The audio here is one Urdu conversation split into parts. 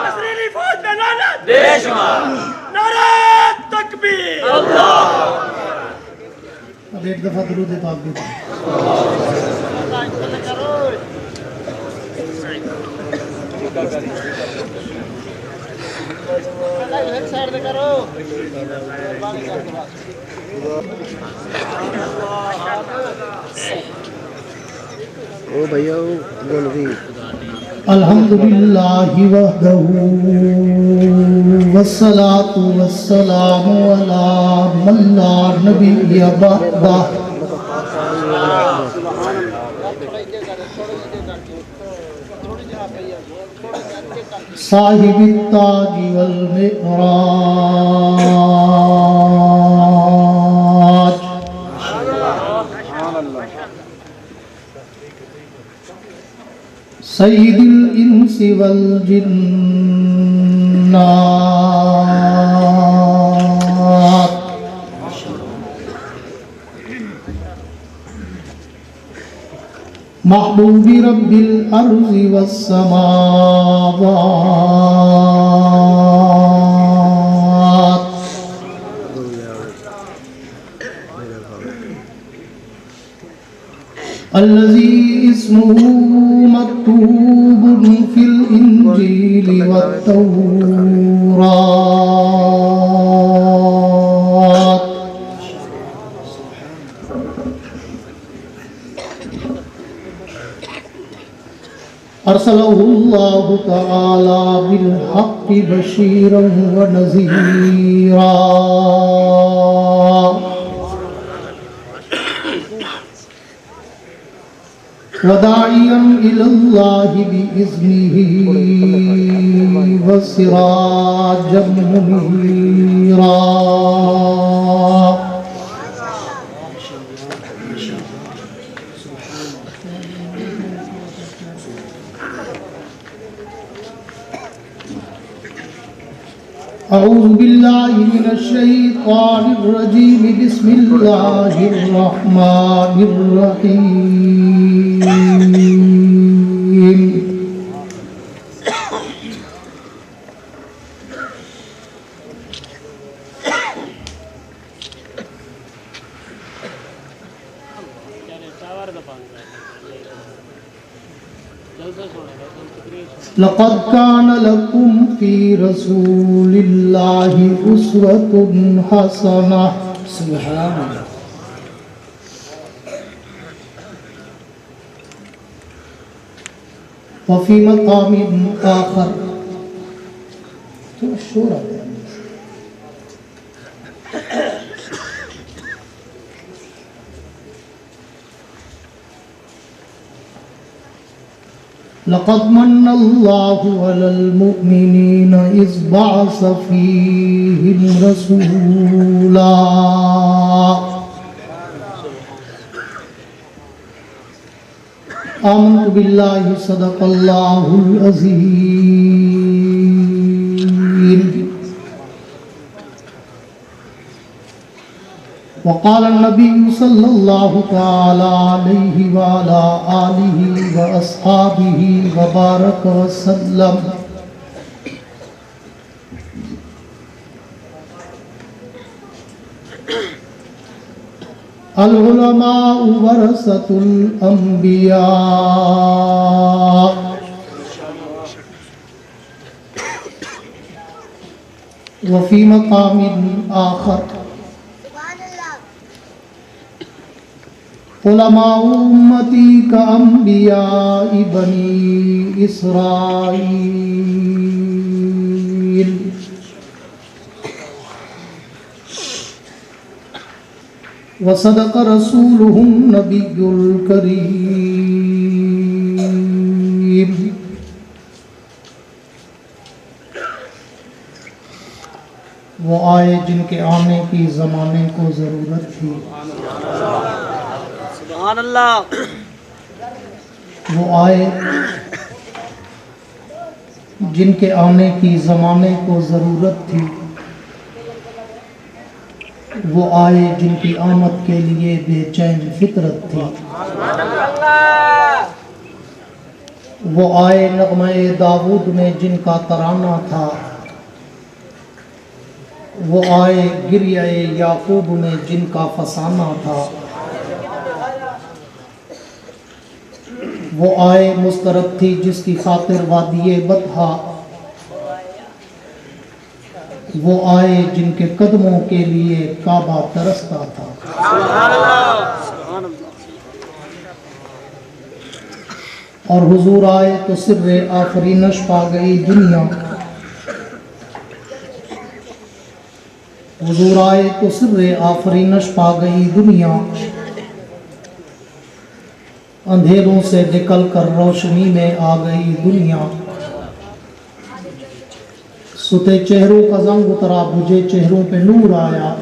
نصرینی فوج میں لعنت بے شمار نعرہ تکبیر اب ایک دفعہ درود پاک بھی او بھیا بول بھی الحمدللہ وحدہ والصلاة والسلام علی من لا نبی بعدہ صاحب التاج والمعراج سید الانس والجنات محبوب رب الارض والسماوات الذي اسمه مكتوب في الإنجيل والتوراة أرسله الله تعالى بالحق بشيرا ونذيرا وداعيا إلى الله بإذنه وسراجا منيرا أعوذ بالله من الشيطان الرجيم بسم الله الرحمن الرحيم لقد كان لكم في رسول الله أسوة حسنة سبحان الله وفي مقام آخر الشورى لقد من الله على المؤمنين إذ بعث فيهم رسولا آمنت بالله صدق الله العظيم وقال النبي صلى الله تعالى عليه وعلى آله وأصحابه وبارك وسلم العلماء ورثة الأنبياء وفي مقام آخر علماء امتی كأنبياء بني إسرائيل وصدق رسوله النبي الكريم وہ آئے جن کے آنے کی زمانے کو ضرورت تھی سبحان اللہ وہ آئے جن کے آنے کی زمانے کو ضرورت تھی وہ آئے جن کی آمد کے لیے بے چین فطرت تھی وہ آئے نغمہ داود میں جن کا ترانہ تھا، وہ آئے گریہ یعقوب میں جن کا فسانہ تھا، وہ آئے مسترب تھی جس کی خاطر وادی بطحا، وہ آئے جن کے قدموں کے لیے کعبہ ترستا تھا۔ اور حضور آئے تو سر آفرینش پا گئی دنیا، حضور آئے تو سر آفرینش پا گئی دنیا، اندھیروں سے نکل کر روشنی میں آ گئی دنیا، ستے چہروں کا زنگ اترا بجھے چہروں پہ نور آیا،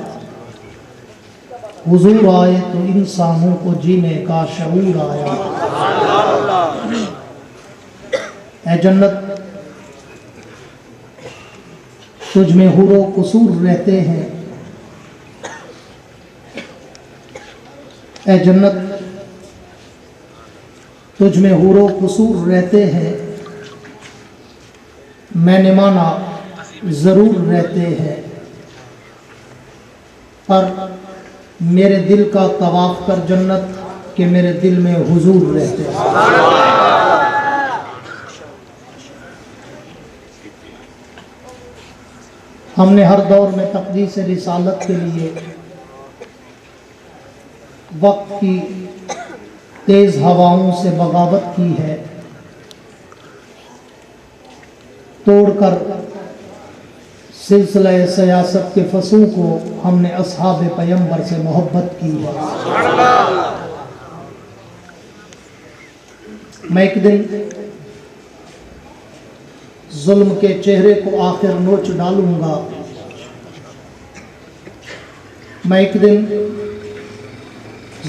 حضور آئے تو انسانوں کو جینے کا شعور آیا۔ اے جنت تجھ میں حور و قصور رہتے ہیں، اے جنت تجھ میں حور و قصور رہتے ہیں، میں نے مانا ضرور رہتے ہیں، پر میرے دل کا طواف کر جنت کہ میرے دل میں حضور رہتے ہیں۔ ہم نے ہر دور میں تقدیس رسالت کے لیے وقت کی تیز ہواؤں سے بغاوت کی ہے، توڑ کر سلسلہ سیاست کے فصوں کو ہم نے اصحاب پیمبر سے محبت کی ہے۔ میں ایک دن ظلم کے چہرے کو آخر نوچ ڈالوں گا، میں ایک دن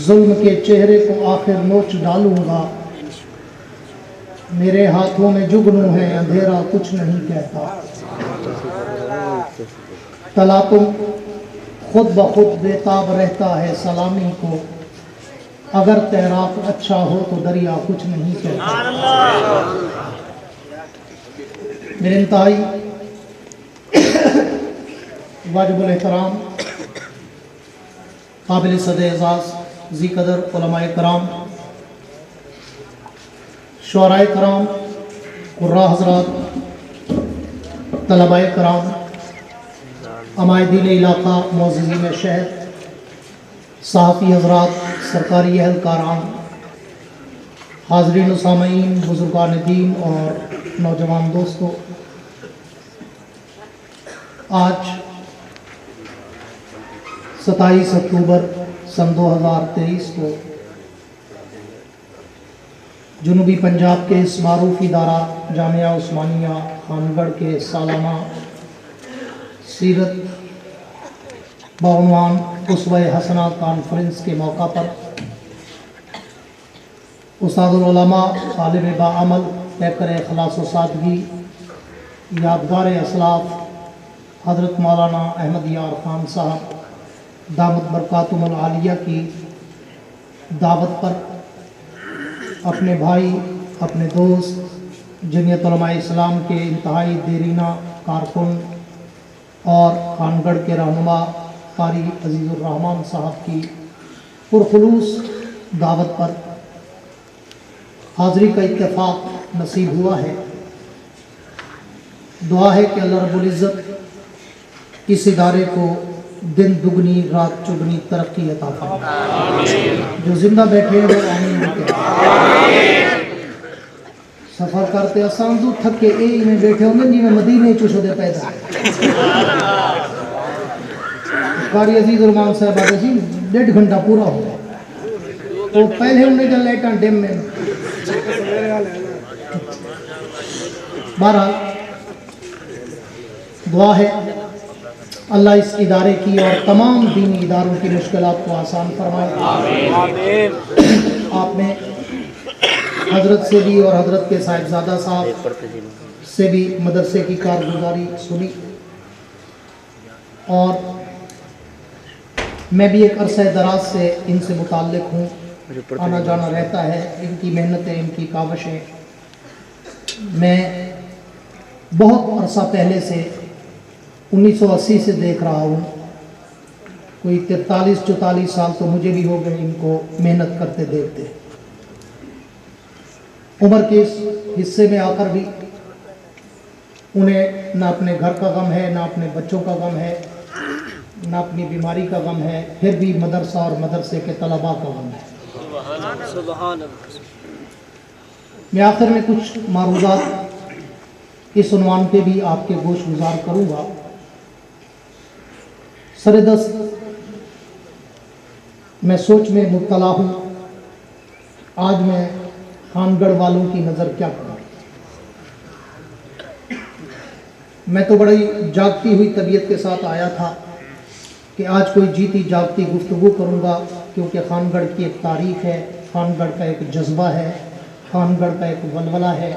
ظلم کے چہرے کو آخر نوچ ڈالوں گا، میرے ہاتھوں میں جگنو ہے اندھیرا کچھ نہیں کہتا، تلا تم خود بخود بے تاب رہتا ہے سلامی کو، اگر تیراک اچھا ہو تو دریا کچھ نہیں کہتا۔ میرے انتہائی واجب الاحترام قابل صد اعزاز ذی قدر علماء کرام، شعراء کرام، قراء حضرات، طلباء کرام، عمائدین علاقہ، معززین شہر، صحافی حضرات، سرکاری اہلکاران، حاضرین و سامعین، بزرگان دین اور نوجوان دوستو، آج 27 اکتوبر سن 2023 کو جنوبی پنجاب کے اس معروف ادارہ جامعہ عثمانیہ خانگڑھ کے سالانہ سیرت بعنوان اسوہ حسنہ کانفرنس کے موقع پر استاد العلماء، طالب باعمل، پیکر اخلاص و سادگی، یادگار اسلاف حضرت مولانا احمد یار خان صاحب دامت برکاتہم العالیہ کی دعوت پر اپنے بھائی، اپنے دوست، جمعیت علماء اسلام کے انتہائی دیرینہ کارکن اور خانگڑھ کے رہنما قاری عزیز الرحمن صاحب کی پرخلوص دعوت پر حاضری کا اتفاق نصیب ہوا ہے۔ دعا ہے کہ اللہ رب العزت اس ادارے کو دن دگنی رات چگنی ترقی عطا فرمائے۔ جو زندہ بیٹھے ہیں وہ آمین ہوتے سفر کرتے آسان تھک کے اے میں بیٹھے ہوں گے جی میں مدینے چوشو دے پیدا قاری عزیز الرحمن صاحب آتے جی 1.5 گھنٹہ پورا ہو گیا تو پہلے انہیں جل لیٹاں ڈیم میں بہرحال دعا ہے اللہ اس ادارے کی اور تمام دینی اداروں کی مشکلات کو آسان فرمائے۔ آپ نے حضرت سے بھی اور حضرت کے صاحبزادہ صاحب سے بھی مدرسے کی کارگزاری سنی، اور میں بھی ایک عرصہ دراز سے ان سے متعلق ہوں، آنا جانا رہتا ہے، ان کی محنتیں، ان کی کاوشیں میں بہت عرصہ پہلے سے 1980 سے دیکھ رہا ہوں، کوئی 43-44 سال تو مجھے بھی ہو گئے ان کو محنت کرتے دیکھتے۔ عمر کے اس حصے میں آ کر بھی انہیں نہ اپنے گھر کا غم ہے، نہ اپنے بچوں کا غم ہے، نہ اپنی بیماری کا غم ہے، پھر بھی مدرسہ اور مدرسے کے طلباء کا غم ہے۔ میں آخر میں کچھ معروضات اس عنوان پہ بھی آپ کے گوش گزار کروں گا۔ سردست میں سوچ میں مبتلا ہوں، آج میں خان گڑھ والوں کی نظر کیا کروں۔ میں تو بڑی جاگتی ہوئی طبیعت کے ساتھ آیا تھا کہ آج کوئی جیتی جاگتی گفتگو کروں گا، کیونکہ خان گڑھ کی ایک تاریخ ہے، خان گڑھ کا ایک جذبہ ہے، خان گڑھ کا ایک ولولہ ہے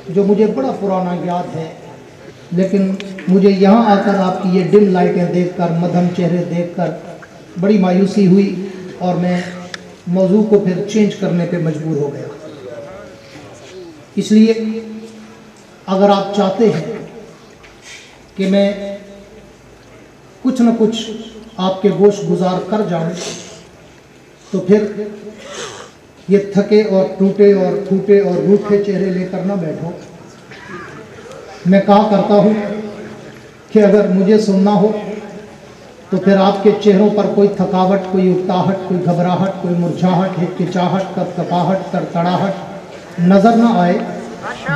جو مجھے بڑا پرانا یاد ہے۔ لیکن مجھے یہاں آ کر آپ کی یہ ڈم لائٹیں دیکھ کر، مدھم چہرے دیکھ کر بڑی مایوسی ہوئی اور میں موضوع کو پھر چینج کرنے پہ مجبور ہو گیا۔ اس لیے اگر آپ چاہتے ہیں کہ میں کچھ نہ کچھ آپ کے گوش گزار کر جاؤں تو پھر یہ تھکے اور ٹوٹے اور پھوٹے اور روٹھے چہرے لے کر نہ بیٹھو۔ میں کہا کرتا ہوں کہ اگر مجھے سننا ہو تو پھر آپ کے چہروں پر کوئی تھکاوٹ، کوئی اکتاہٹ، کوئی گھبراہٹ، کوئی مرجھاہٹ، ہچکچاہٹ، کپکپاہٹ، تڑتڑاہٹ نظر نہ آئے،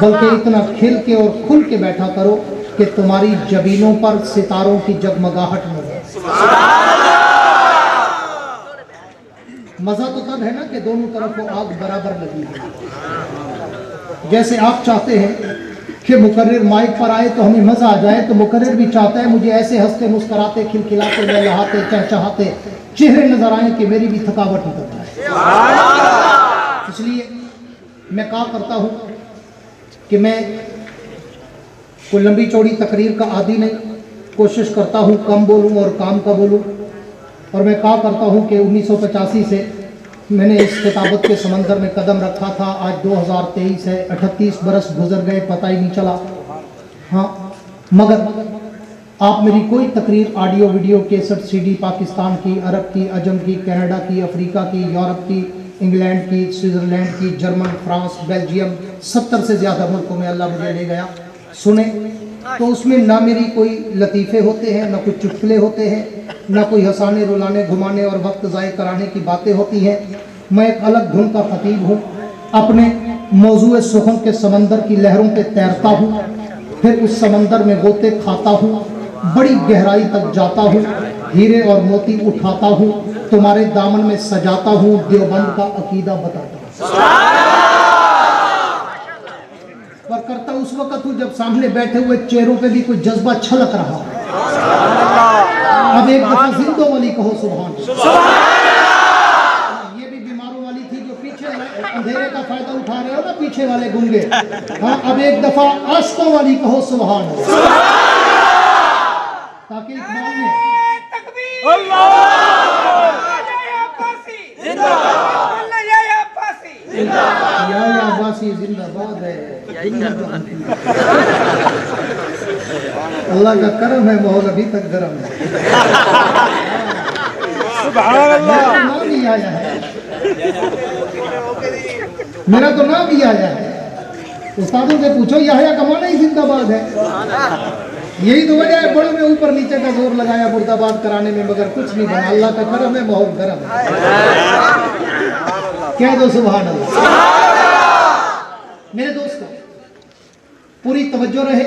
بلکہ اتنا کھل کے اور کھل کے بیٹھا کرو کہ تمہاری جبینوں پر ستاروں کی جگمگاہٹ نظر آئے۔ مزہ تو تب ہے نا کہ دونوں طرف وہ آگ برابر لگی ہے۔ جیسے آپ چاہتے ہیں کہ مقرر مائک پر آئے تو ہمیں مزہ آ جائے، تو مقرر بھی چاہتا ہے مجھے ایسے ہنستے مسکراتے کھلکھلاتے لہلہاتے چہچہاتے چہرے نظر آئیں کہ میری بھی تھکاوٹ اتر جائے۔ اس لیے میں کہا کرتا ہوں کہ میں کوئی لمبی چوڑی تقریر کا عادی نہیں، کوشش کرتا ہوں کم بولوں اور کام کا بولوں، اور میں کہا کرتا ہوں کہ 1985 سے میں نے اس کتابت کے سمندر میں قدم رکھا تھا، آج 2023 ہے، 38 برس گزر گئے، پتہ ہی نہیں چلا۔ ہاں، مگر آپ میری کوئی تقریر audio video cassette C D Pakistan کی، عرب کی، عجم کی، کینیڈا کی، افریقہ کی، یورپ کی، انگلینڈ کی، سوئٹزرلینڈ کی، جرمن، فرانس، بیلجیم، 70 سے زیادہ ملکوں میں اللہ مجھے لے گیا، سنے تو اس میں نہ میری کوئی لطیفے ہوتے ہیں، نہ کوئی چٹکلے ہوتے ہیں، نہ کوئی ہنسانے رلانے گھمانے اور وقت ضائع کرانے کی باتیں ہوتی ہیں۔ میں ایک الگ دھن کا خطیب ہوں، اپنے موضوع سخن کے سمندر کی لہروں پہ تیرتا ہوں، پھر اس سمندر میں غوطے کھاتا ہوں، بڑی گہرائی تک جاتا ہوں، ہیرے اور موتی اٹھاتا ہوں، تمہارے دامن میں سجاتا ہوں، دیوبند کا عقیدہ بتاتا ہوں۔ اور کرتا اس وقت ہوں جب سامنے بیٹھے ہوئے چہروں پہ بھی کوئی جذبہ چھلک رہا ہو۔ اب ایک دفعہ زندوں والی کہو سبحان اللہ۔ یہ بھی بیماروں والی تھی جو پیچھے اندھیرے کا فائدہ اٹھا رہے ہو نا، پیچھے والے گنگے۔ ہاں، اب ایک دفعہ عاشقوں والی کہو سبحان اللہ، تاکہ اقبال نے یا عباسی زندہ باد ہے، اللہ کا کرم ہے، ماحول ابھی تک گرم ہے۔ سبحان اللہ، نام ہی آیا ہے، میرا تو نام ہی آیا ہے۔ استادوں سے پوچھو یحییٰ کا معنی ہی زندہ باد ہے، یہی تو وجہ ہے بڑوں میں اوپر نیچے کا زور لگایا مرد آباد کرانے میں، مگر کچھ نہیں بنا۔ اللہ کا کرم ہے، ماحول گرم ہے۔ کہہ دو سبحان اللہ۔ میرے دوستو، پوری توجہ رہے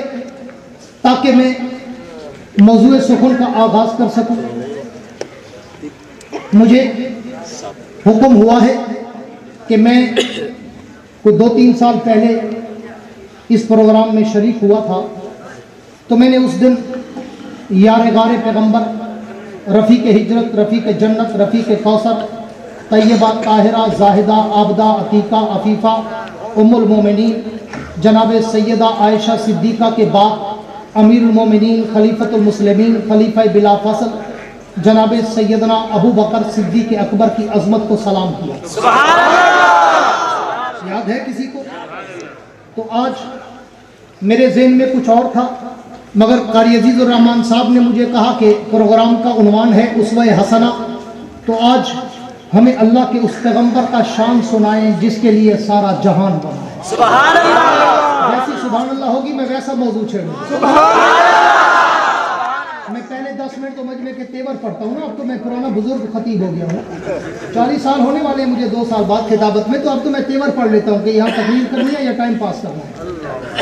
تاکہ میں موضوع سخن کا آغاز کر سکوں۔ مجھے حکم ہوا ہے کہ میں کوئی 2-3 سال پہلے اس پروگرام میں شریک ہوا تھا، تو میں نے اس دن یار غار پیغمبر، رفیق ہجرت، رفیق جنت، رفیق کوثر، طیبہ، طاہرہ، زاہدہ، عابدہ، عتیقہ، عفیفہ، ام المومنین جناب سیدہ عائشہ صدیقہ کے بعد امیر المومنین، خلیفۃ المسلمین، خلیفہ بلا فصل جناب سیدنا ابو بکر صدیق اکبر کی عظمت کو سلام کیا۔ یاد ہے کسی کو؟ تو آج میرے ذہن میں کچھ اور تھا، مگر قاری عزیز الرحمان صاحب نے مجھے کہا کہ پروگرام کا عنوان ہے اسوہ حسنہ، تو آج ہمیں اللہ کے اس پیغمبر کا شان سنائیں جس کے لیے سارا جہان بنا ہے۔ سبحان اللہ، جیسی سبحان اللہ ہوگی میں ویسا موضوع چھیڑوں۔ میں پہلے 10 منٹ تو مجمع کے تیور پڑھتا ہوں نا، اب تو میں پرانا بزرگ خطیب ہو گیا ہوں، 40 سال ہونے والے ہیں مجھے 2 سال بعد خطابت میں، تو اب تو میں تیور پڑھ لیتا ہوں کہ یہاں تقریر کرنی ہے یا ٹائم پاس کرنا ہے۔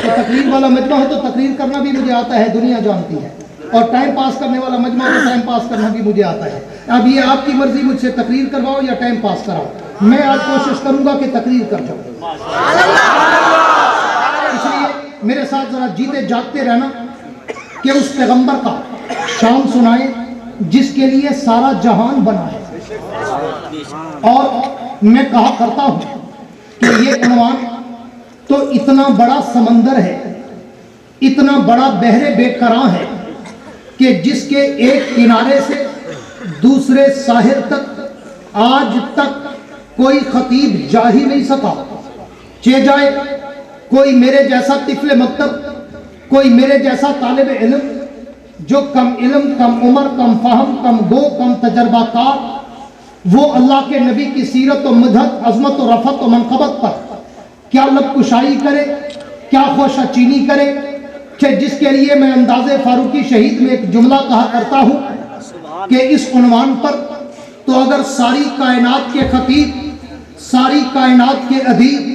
تو تقریر والا مجمع ہو تو تقریر کرنا بھی مجھے آتا ہے، دنیا جانتی ہے، اور ٹائم پاس کرنے والا مجمع ہو تو ٹائم پاس کرنا بھی مجھے آتا ہے۔ اب یہ آپ کی مرضی، مجھ سے تقریر کرواؤ یا ٹائم پاس کراؤ، میں آج کوشش کروں گا کہ تقریر کر جاؤں۔ اس لیے میرے ساتھ ذرا جیتے جاگتے رہنا کہ اس پیغمبر کا شان سنائیں جس کے لیے سارا جہان بنا ہے۔ اور میں کہا کرتا ہوں کہ یہ عنوان تو اتنا بڑا سمندر ہے، اتنا بڑا بحر بے کراں ہے کہ جس کے ایک کنارے سے دوسرے ساحل تک آج تک کوئی خطیب جا ہی نہیں سکا۔ چہ جائے کوئی میرے جیسا طفل مکتب، کوئی میرے جیسا طالب علم جو کم علم، کم عمر، کم فہم، کم گو، کم تجربہ کار، وہ اللہ کے نبی کی سیرت و مدحت، عظمت و رفعت و منقبت پر کیا لب کشائی کرے، کیا خوشہ چینی کرے، کہ جس کے لیے میں انداز فاروقی شہید میں ایک جملہ کہا کرتا ہوں کہ اس عنوان پر تو اگر ساری کائنات کے خطیب، ساری کائنات کے ادیب،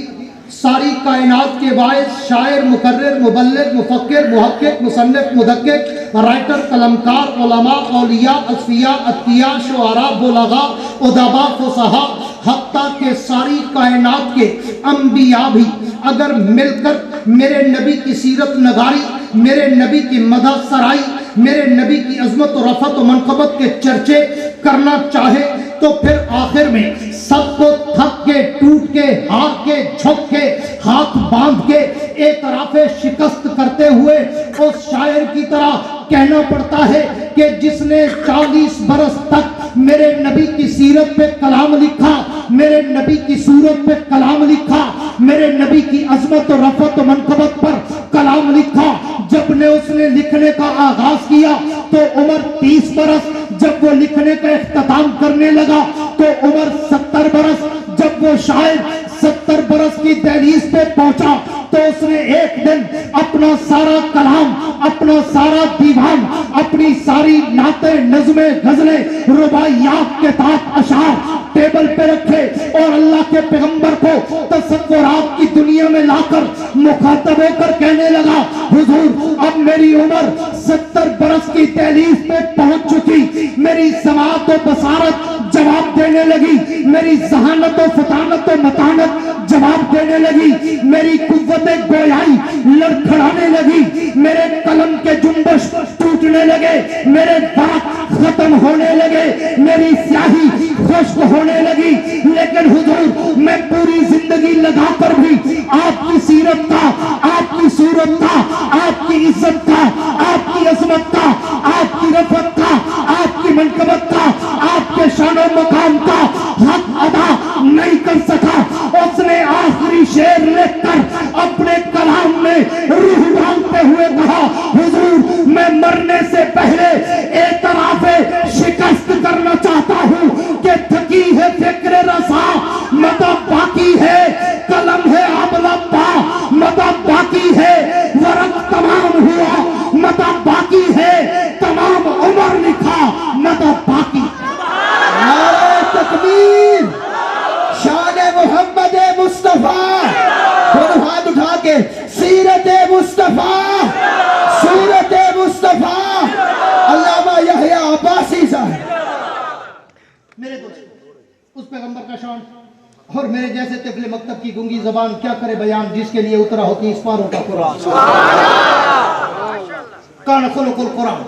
ساری کائنات کے باعث، شاعر، مقرر، مبلغ، مفکر، محقق، مصنف، مدقق، رائٹر، قلمکار، علماء، اولیاء، اصفیاء، اتقیاء، شعراء، بلغاء، ادباء، فصحاء، حتیٰ کہ ساری کائنات کے انبیاء بھی اگر مل کر میرے نبی کی سیرت نگاری، میرے نبی کی مدح سرائی، میرے نبی کی عظمت و رفعت و منقبت کے چرچے کرنا چاہے تو پھر آخر میں سب کو تھک کے، ٹوٹ کے، ہار کے، جھک کے، ہاتھ باندھ کے اعتراف شکست کرتے ہوئے اس شاعر کی طرح کہنا پڑتا ہے کہ جس نے 40 برس تک میرے نبی کی سیرت پہ کلام لکھا، میرے نبی کی صورت پہ کلام لکھا، میرے نبی کی عظمت و رفعت و منقبت پر کلام لکھا، جب نے اس نے لکھنے کا آغاز کیا تو عمر 30 برس، جب وہ لکھنے کا اختتام کرنے لگا تو عمر 70 برس، جب وہ شاعر 70 برس کی دہلیز پہ پہنچا تو اس نے ایک دن اپنا سارا کلام، اپنا سارا دیوان، اپنی ساری نعتیں، نظمیں، غزلیں، رباعیات کے تحت اشعار ٹیبل پہ رکھے اور اللہ کے پیغمبر کو تصورات کی دنیا میں لا کر مخاطب ہو کر کہنے لگا، حضور اب میری عمر 70 برس کی دہلیز پہ پہنچ چکی، میری سماعت و بصارت جواب دینے لگی، میری ذہانت و فطانت و متانت جواب دینے لگی، میری قوت گویائی لڑکھڑانے لگی، میرے قلم کے جنبش ٹوٹنے لگے، میرے ورق ختم ہونے لگے، میری سیاہی خشک ہونے لگی، لیکن حضور میں پوری زندگی لگا کر بھی آپ کی سیرت کا، آپ کی صورت کا، آپ کی عزت کا، آپ کی عظمت کا، آپ کی رفعت کا، آپ کی منقبت کا، آپ کے شان و مقام کا حق ادا نہیں کر سکا۔ اس نے آخری شعر لکھ کر اپنے کلام میں روح ڈالتے ہوئے کہا، حضور میں مرنے سے پہلے اعتراف شکست کرنا چاہتا ہوں کہ تھکی ہے فکر رسا، مدہ باقی ہے، قلم ہے ابلا پا، مدہ باقی ہے، ورق تمام ہوا، مدہ باقی ہے، تمام عمر لکھا، مدہ باقی۔ نعرہ تکبیر، شان محمد مصطفیٰ، دونوں ہاتھ اٹھا کے سیرت مصطفیٰ، سورت مصطفیٰ، علامہ یحییٰ عباسی صاحب۔ میرے دوست، اس پیغمبر کا شان اور میرے جیسے طفل مکتب کی گنگی زبان کیا کرے بیان جس کے لیے اترا ہوتی اس پاروں کا قرآن۔ کان خلق القرآن،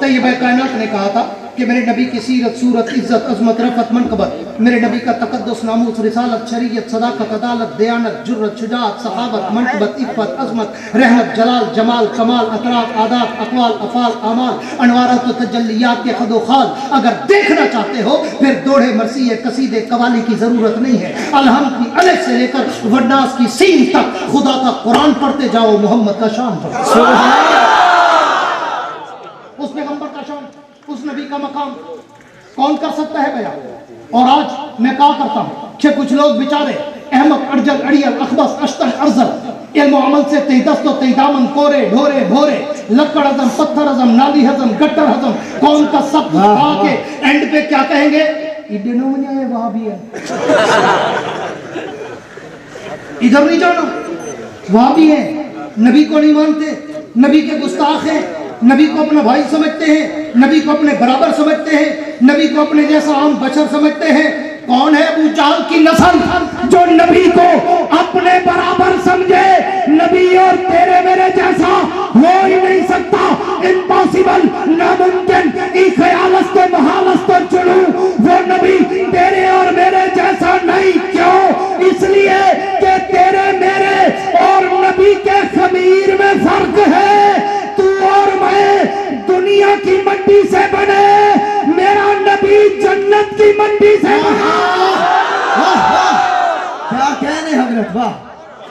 طیبہ کائنات نے کہا تھا کہ میرے نبی کی سیرت صورت عزت عظمت رفعت منقبت میرے نبی کا تقدس ناموس رسالت شریعت صداقت عدالت دیانت جرت شجاعت صحابت منقبت عفت عظمت رحمت جلال جمال کمال اطراف آداب اقوال افعال اعمال انوارات و تجلیات کے خد و خال اگر دیکھنا چاہتے ہو پھر دوڑے مرثیے قصیدے قوالی کی ضرورت نہیں ہے. الحمد کی الف سے لے کر والناس کی سین تک خدا کا قرآن پڑھتے جاؤ, محمد کا شان پڑھو, اس پیغمبر کا شان, اس نبی کا مقام کون کر سکتا ہے بیان؟ اور آج میں کہا کرتا ہوں کہ کچھ لوگ بیچارے احمق ارجل اڑیل اخبص اشتر ارزل علم و عمل سے تہی دست و تہی دامن کورے ڈھورے بھورے لکڑ ہضم پتھر ہضم نالی ہضم گٹر ہضم کون کا سب کچھ کھا کے اینڈ پہ کیا کہیں گے؟ وہاں بھی ہے, ادھر نہیں جانا, وہاں بھی ہے. نبی کو نہیں مانتے, نبی کے گستاخ ہیں, نبی کو اپنا بھائی سمجھتے ہیں, نبی کو اپنے برابر سمجھتے ہیں, نبی کو اپنے جیسا عام بشر سمجھتے ہیں. کون ہے ابو جہل کی نسل جو نبی کو اپنے برابر سمجھے؟ نبی اور تیرے میرے جیسا ہو ہی نہیں سکتا, امپاسبل, ناممکن, ای خیال است و محال است و چلو. وہ نبی تیرے اور میرے جیسا نہیں. کیوں؟ اس لیے کہ تیرے میرے اور نبی کے خمیر میں فرق ہے. تو اور میں دنیا کی منڈی سے بنے, میرا نبی جنت کی منڈی سے بنا. کیا کہنے حضرت, واہ,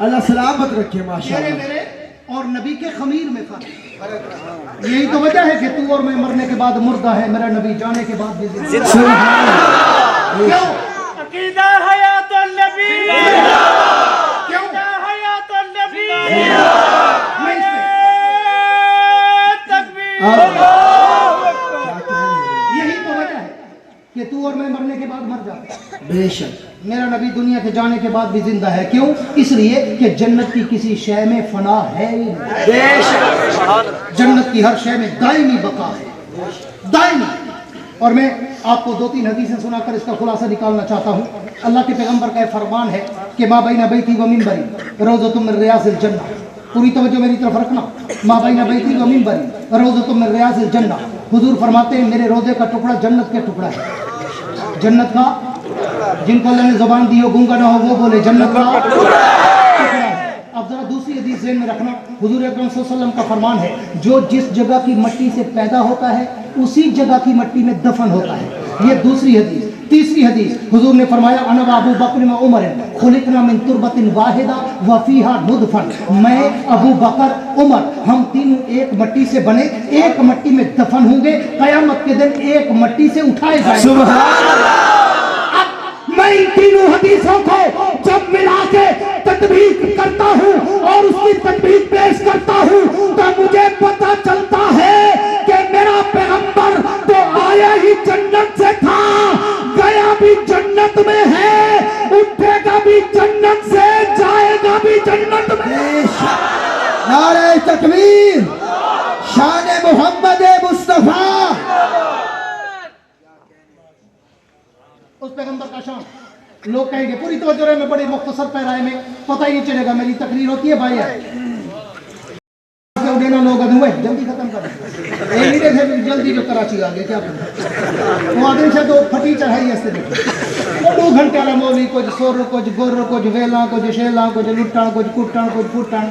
اللہ سلامت رکھے. ماشاءاللہ میرے اور نبی کے خمیر میں فرق. یہی تو وجہ ہے کہ تو اور میں مرنے کے بعد مردہ ہے, میرا نبی جانے کے بعد بھی زندہ. کیوں؟ عقیدہ حیات النبی, کیوں؟ حیات النبی, میں اس میں یہی تو وجہ ہے کہ تو اور میں مرنے کے بعد مر جاتا ہے. بے شک میرا نبی دنیا کے جانے کے بعد بھی زندہ ہے. کیوں؟ اس لیے کہ جنت کی کسی شے میں فنا ہے ہی نہیں. بے شک جنت کی ہر شے میں دائمی بقا ہے, دائمی. اور میں آپ کو 2-3 حدیثیں سنا کر اس کا خلاصہ نکالنا چاہتا ہوں. اللہ کے پیغمبر کا یہ فرمان ہے کہ ما بین بیتی و منبری روضۃ من ریاض الجنہ. پوری توجہ میری طرف رکھنا. ما بین بیتی و منبری روضۃ من ریاض الجنہ. حضور فرماتے ہیں میرے روضے کا ٹکڑا جنت کے ٹکڑا ہے. جنت کا, جن کو اللہ نے زبان دی ہو گونگا نہ ہو وہ بولے جنت کا ٹکڑا ہے. اب ذرا دوسری حدیث ذہن میں رکھنا. حضور اکرم صلی اللہ علیہ وسلم کا فرمان ہے جو جس جگہ کی مٹی سے پیدا ہوتا ہے اسی جگہ کی مٹی میں دفن ہوتا ہے. یہ دوسری حدیث. تیسری حدیث حضور نے فرمایا انا و ابو بکر و عمر خلقنا من تربۃ واحدہ وفیہا ندفن. میں, ابو بکر, عمر, ہم تینوں ایک مٹی سے بنے, ایک مٹی میں دفن ہوں گے, قیامت کے دن ایک مٹی سے اٹھائے جائیں. سبحان اللہ. میں ان تینوں حدیثوں کو جب ملا کے تطبیق کرتا ہوں اور اس کی تطبیق پیش کرتا ہوں تو مجھے پتہ چلتا ہے کہ میرا پیغمبر تو آیا ہی جنت سے تھا, گیا بھی جنت میں ہے, اٹھے گا بھی جنت سے, جائے گا بھی جنت میں. بے شک. نعرہ تکبیر, شان محمد مصطفیٰ. اس پیغمبر کا شان. لوگ کہیں گے پوری توجہ رہے, میں بڑے مختصر پیرائے میں, پتہ ہی نہیں چلے گا میری تقریر ہوتی ہے بھائی. دینا لوگ ہوئے جلدی ختم کر دیں, جلدی جو کراچی آگے کیا کریں وہ آدمی سے تو پھٹی چڑھائی ایسے دیکھیں 2 گھنٹے والا مولی کچھ سور کچھ گر کچھ ویلا کچھ شیلا کچھ لٹن کچھ کٹن کچھ پھٹن.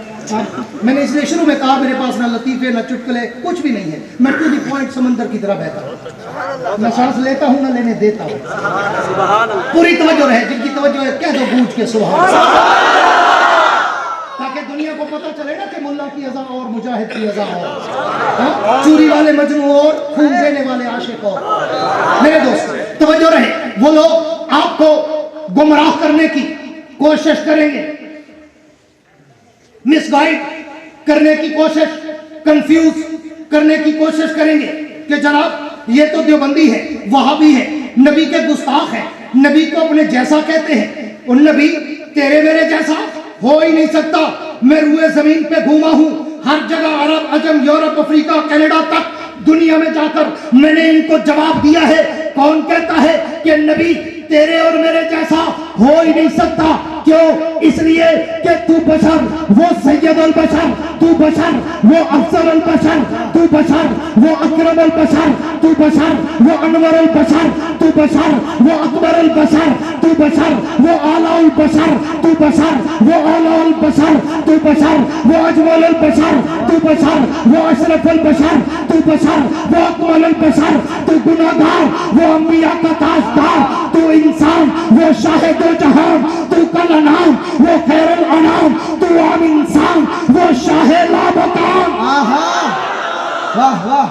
میں نے اس لیے شروع میں کہا میرے پاس نہ لطیفے نہ چٹکلے کچھ بھی نہیں ہے, میں ٹو دی پوائنٹ سمندر کی طرح بہتا ہوں, میں سانس لیتا ہوں نہ لینے دیتا ہوں. پوری توجہ رہے, جن کی توجہ ہے کہہ دو گونج کے سبحان اللہ, تاکہ دنیا کو پتہ چلے نا کہ ملا کی اذا اور مجاہد کی اذا اور, چوری والے مجنو اور خون دینے والے عاشق اور. میرے دوست توجہ رہے, وہ لوگ آپ کو گمراہ کرنے کی کوشش کریں گے, مس گائیڈ کرنے کی کوشش, کنفیوز کرنے کی کوشش کریں گے کہ جناب یہ تو دیوبندی ہے, وہابی ہے, نبی کے گستاخ ہیں, نبی کو اپنے جیسا کہتے ہیں. ان نبی تیرے میرے جیسا ہو ہی نہیں سکتا. میں روئے زمین پہ گھوما ہوں, ہر جگہ, عرب, عجم, یورپ, افریقہ, کینیڈا تک دنیا میں جا کر میں نے ان کو جواب دیا ہے. کون کہتا ہے کہ نبی تیرے اور میرے جیسا ہو ہی نہیں سکتا. کیوں؟ اس لیے کہ تو بشر وہ سید البشر، تو بشر وہ افضل البشر، تو بشر وہ اکرم البشر، تو بشر وہ انور البشر، تو بشر وہ اکبر البشر، تو بشر وہ اعلی البشر، تو بشر وہ اعلی البشر، تو بشر وہ اجمل البشر، تو بشر وہ اشرف البشر، تو بشر وہ اکمل البشر، تو گناہگار وہ انبیاء کا تاجدار، تو انسان وہ شاہد و جہان، تو کل انام وہ خیر الانام، تو عام انسان وہ شاہ لامکان. آہا واہ واہ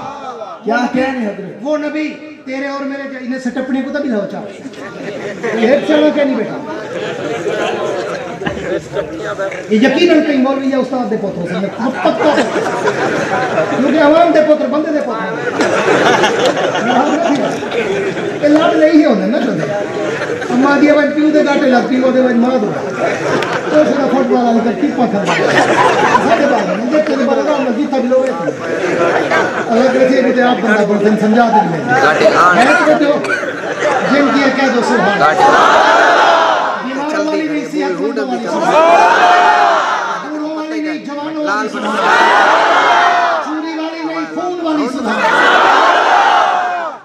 کیا کہنے حضرت. وہ نبی تیرے اور میرے انہیں سے ٹپنے کو تبھی نہ ہوچا ایک چلو کہ نہیں بیٹا. یہ یقیناً کہیں مولوی یا استاد دے پوتروں سے پکا کیونکہ عوام دے پوتر بندے دے پوتر یہ لڑ نہیں ہونے نا چلے اما دیا بھائی پیو دے گاٹے لگ پیو دے بھائی ماں دو تو اس کا فوٹ بالا لکر کی پتھر ساڑھے بالا مجھے تیرے بارے کا مزید تب لوگے اللہ کہتے ہیں کہ آپ بندہ بردن سمجھا دیں گے میں تو کہتے ہو جن کی ہے کہہ دو سبحان بیمار والی نہیں صحت مند والی سبحان بوڑھوں والی نہیں جوانوں والی سبحان چوری والی نہیں خون والی سبحان.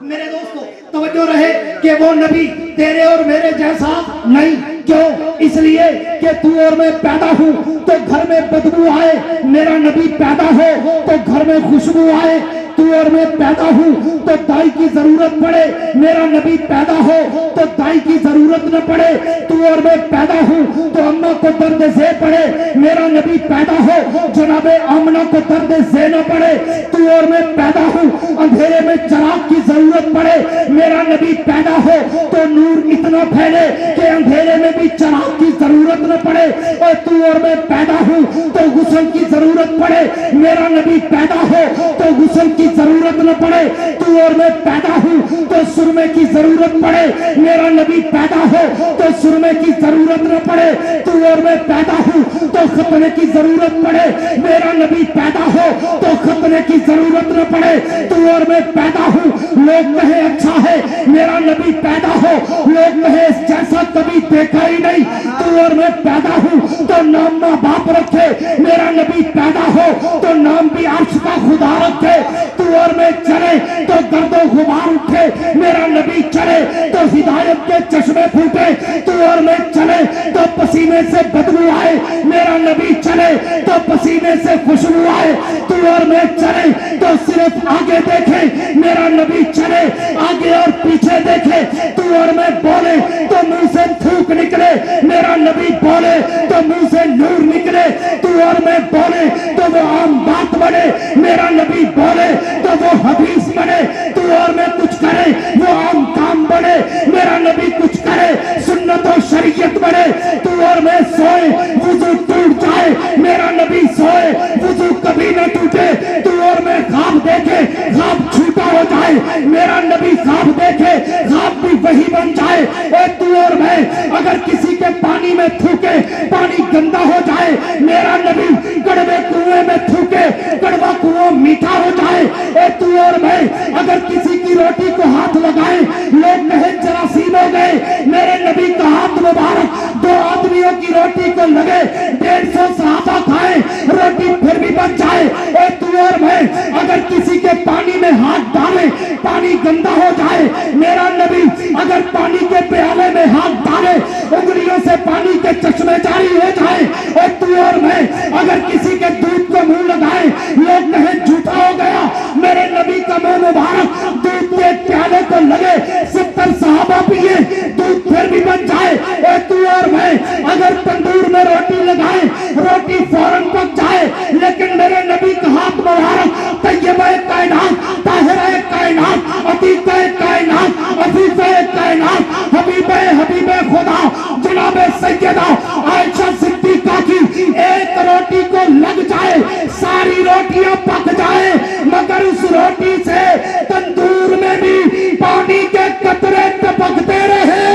میرے دوستو توجہ رہے کہ وہ نبی تیرے اور میرے جیسا نہیں. کیوں؟ اس لیے کہ تو اور میں پیدا ہوں تو گھر میں بدبو آئے، میرا نبی پیدا ہو تو گھر میں خوشبو آئے. تو اور میں پیدا ہوں تو دائی کی ضرورت پڑے، میرا نبی پیدا ہو تو دائی کی ضرورت نہ پڑے. تو اور میں پیدا ہوں تو اماں کو درد زے پڑے، میرا نبی پیدا ہو جناب آمنہ کو درد زے نہ پڑے. تو اور میں پیدا ہوں اندھیرے میں چراغ کی ضرورت پڑے، میرا نبی پیدا ہو تو نور اتنا پھیلے کہ اندھیرے میں بھی چراغ کی ضرورت نہ پڑے. اور تو اور میں پیدا ہوں تو غسل کی ضرورت پڑے، میرا نبی پیدا ہو تو غسل کی ضرورت نہ پڑے. تو اور میں پیدا ہوں تو سرمے کی ضرورت پڑے، میرا نبی پیدا ہو تو سرمے کی ضرورت نہ پڑے. تو اور میں پیدا ہوں تو ختنے کی ضرورت پڑے، میرا نبی پیدا ہو تو ختنے کی ضرورت نہ پڑے. تو اور میں پیدا ہوں لوگ کہیں اچھا ہے، میرا نبی پیدا ہو لوگ کہیں اس جیسا کبھی دیکھا ہی نہیں. تو اور میں پیدا ہوں تو نام ماں باپ رکھے، میرا نبی پیدا ہو تو نام بھی عرش کا خدا رکھے. تو اور میں چلے تو گرد و غبار اٹھے، میرا نبی چلے تو ہدایت کے چشمے پھوٹے. تو اور میں چلے تو پسینے سے بدبو آئے، میرا نبی چلے تو پسینے سے خوشبو آئے. تو اور میں چلے تو صرف آگے دیکھے، میرا نبی چلے آگے اور پیچھے دیکھے. تو اور میں بولے تو منہ سے تھوک نکلے، میرا نبی بولے تو منہ سے نور نکلے. تو اور میں بولے تو وہ عام بات بنے، میرا نبی بولے تو وہ حدیث بنے. تو اور میں کچھ کرے وہ عام کام بنے، میرا نبی کچھ کرے سنت و شریعت بنے. تو اور میں سوئے وضو ٹوٹ جائے، میرا نبی سوئے وضو کبھی نہ ٹوٹے. تو اور میں خواب دیکھے خواب چھوٹا ہو جائے، میرا نبی خواب دیکھے خواب بھی وہی بن جائے. اے تو اور میں اگر کسی کے پانی میں تھوکے پانی گندا ہو جائے، میرا نبی کڑوے کنویں میں تھوکے کڑوا کنواں میٹھا ہو جائے. اے تو اور میں اگر کسی کی روٹی کو ہاتھ لگائے لوگ کہیں جراثیم ہو گئے، میرے نبی کا ہاتھ مبارک دو آدمیوں کی روٹی کو لگے 150 صحابہ کھائے روٹی پھر بھی بچ جائے. اے تو اور میں اگر کسی کے پانی میں ہاتھ ڈالے پانی گندا ہو جائے، میرا نبی اگر پانی کے پیالے میں ہاتھ ڈالے انگلیوں سے پانی کے چشمے جاری ہو جائے. اے تو اور میں اگر کسی کے دودھ کو منہ لگائے لوگ کہیں جھوٹا ہو گیا، میرے نبی کا منہ مبارک دودھ کے پیالے کو لگے 70 صحابہ پیے دودھ پھر بھی بن جائے. اے تو اور میں اگر تندور میں روٹی لگائے روٹی فوراً پک جائے، لیکن میرے نبی کا ہاتھ مبارک طیبہ کائنات طاہرہ کائنات عتیقہ کائنات عفیفہ کائنات حبیب خدا جناب سیدہ عائشہ صدیقہ کی ایک روٹی کو لگ جائے ساری روٹیاں پک جائے، مگر اس روٹی سے تندور میں بھی پانی کے قطرے ٹپکتے رہے.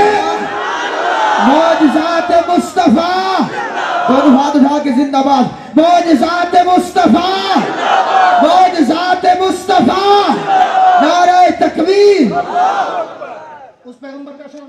معجزات مصطفیٰ دونوں ہاتھ اٹھا کے زندہ باد. معجزات مصطفیٰ معجزات مصطفیٰ نعرہ تکبیر. اس پیغمبر کا شان